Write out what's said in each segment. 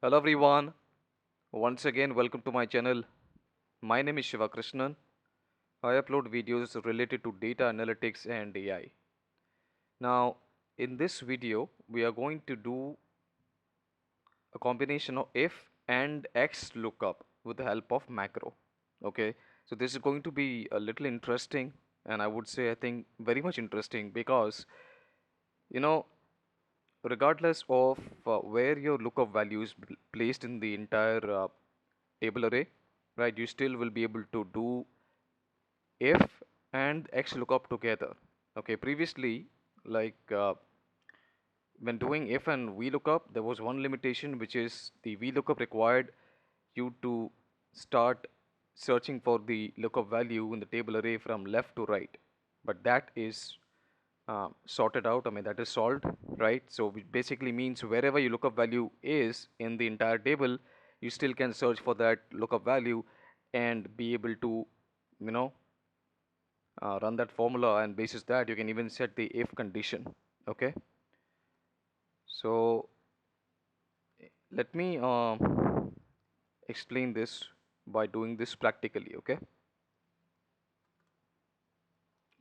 Hello everyone, once again welcome to my channel. My name is Shiva Krishnan. I upload videos related to data analytics and AI. Now in this video we are going to do a combination of if and xlookup with the help of macro. Okay, so this is going to be a little interesting, and I would say I think very much interesting because you know regardless of where your lookup value is placed in the entire table array, right, you still will be able to do if and x lookup together. Okay, previously, like when doing if and vlookup, there was one limitation, which is the vlookup required you to start searching for the lookup value in the table array from left to right. But that is sorted out. I mean, that is solved, right? So it basically means wherever your lookup value is in the entire table, you still can search for that lookup value and be able to, you know, run that formula, and basis that you can even set the if condition. Okay, so let me explain this by doing this practically. Okay,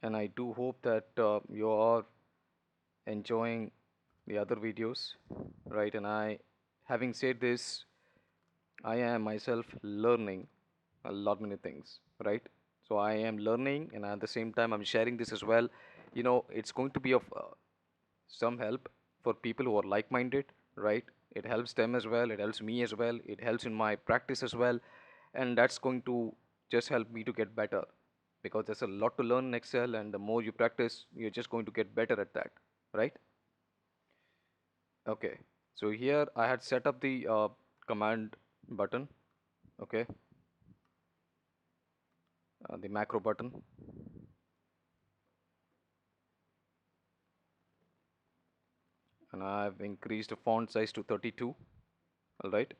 and I do hope that you are enjoying the other videos, right? And having said this, I am myself learning a lot many things, right? So I am learning, and at the same time I'm sharing this as well. It's going to be of some help for people who are like-minded, right? It helps them as well, it helps me as well, it helps in my practice as well, and that's going to just help me to get better, because there's a lot to learn in Excel, and the more you practice, you're just going to get better at that, right? Okay, so here I had set up the command button. Okay, the macro button, and I've increased the font size to 32. All right.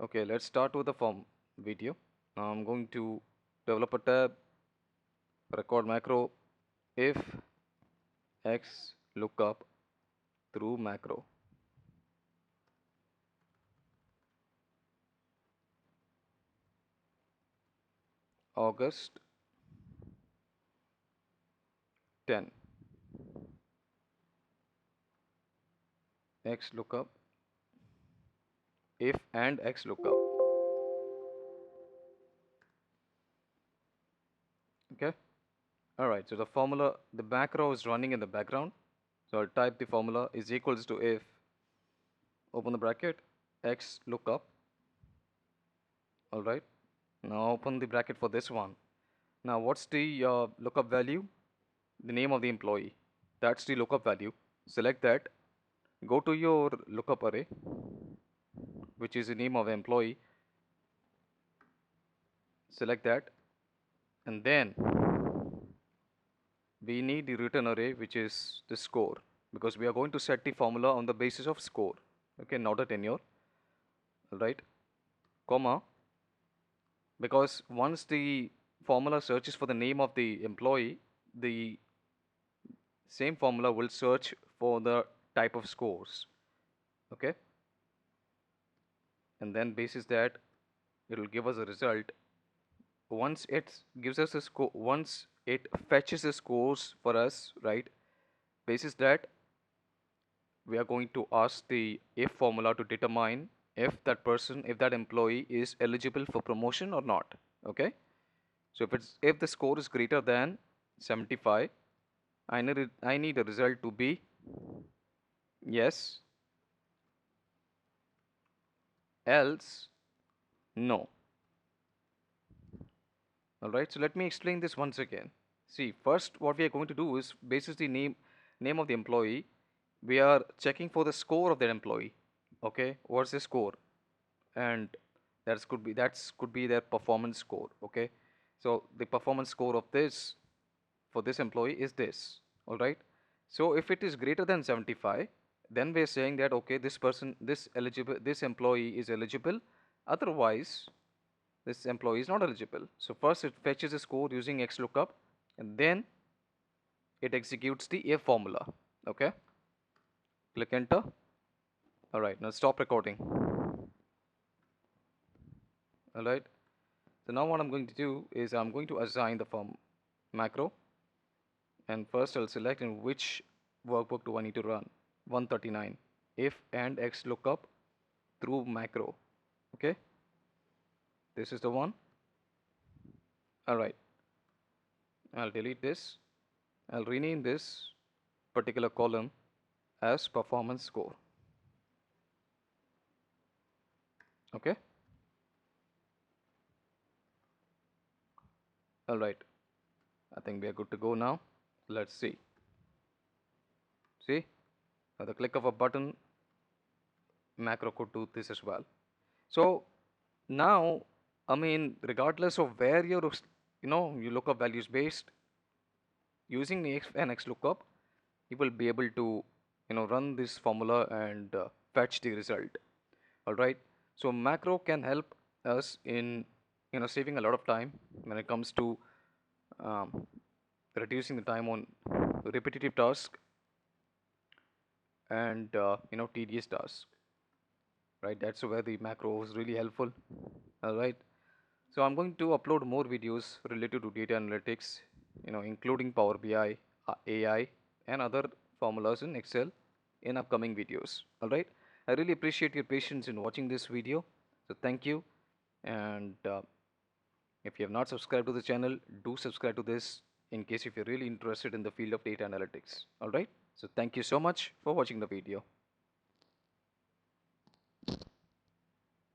Okay, let's start with the form video. Now I'm going to develop a tab, record macro if x lookup through macro. August 10 x lookup if and x lookup. Okay. All right. So the formula, the macro is running in the background. So I'll type the formula is equals to if, open the bracket, x lookup. All right. Now open the bracket for this one. Now what's the lookup value? The name of the employee. That's the lookup value. Select that. Go to your lookup array, which is the name of the employee. Select that, and then we need the return array, which is the score, because we are going to set the formula on the basis of score. Okay, not a tenure. All right, comma, because once the formula searches for the name of the employee, the same formula will search for the type of scores. Okay, and then basis that, it will give us a result. Once it gives us a score, once it fetches the scores for us, right, basis that, we are going to ask the if formula to determine if that employee is eligible for promotion or not. Okay, so if the score is greater than 75, I need a result to be yes, else no. All right, so let me explain this once again. See, first what we are going to do is, basis the name of the employee, we are checking for the score of that employee. Okay, what's the score? And that could be their performance score. Okay, so the performance score of this, for this employee, is this. All right, so if it is greater than 75, then we're saying that okay, this employee is eligible, otherwise this employee is not eligible. So first it fetches a score using xlookup, and then it executes the if formula. Okay, click enter. Alright, now stop recording. Alright, so now what I'm going to do is I'm going to assign the form macro, and first I'll select in which workbook do I need to run. 139, if and xlookup through macro. Okay, this is the one. Alright, I'll delete this. I'll rename this particular column as performance score. Okay, alright, I think we are good to go now. Let's see. See, at the click of a button, macro could do this as well. So now, I mean, regardless of where your you lookup values based, using the X and XLOOKUP, you will be able to run this formula and fetch the result. All right. So macro can help us in saving a lot of time when it comes to um, reducing the time on repetitive tasks and tedious tasks. Right. That's where the macro is really helpful. All right. So I'm going to upload more videos related to data analytics, including Power BI, AI, and other formulas in Excel in upcoming videos. All right. I really appreciate your patience in watching this video. So thank you. And if you have not subscribed to the channel, do subscribe to this in case if you're really interested in the field of data analytics. All right. So thank you so much for watching the video.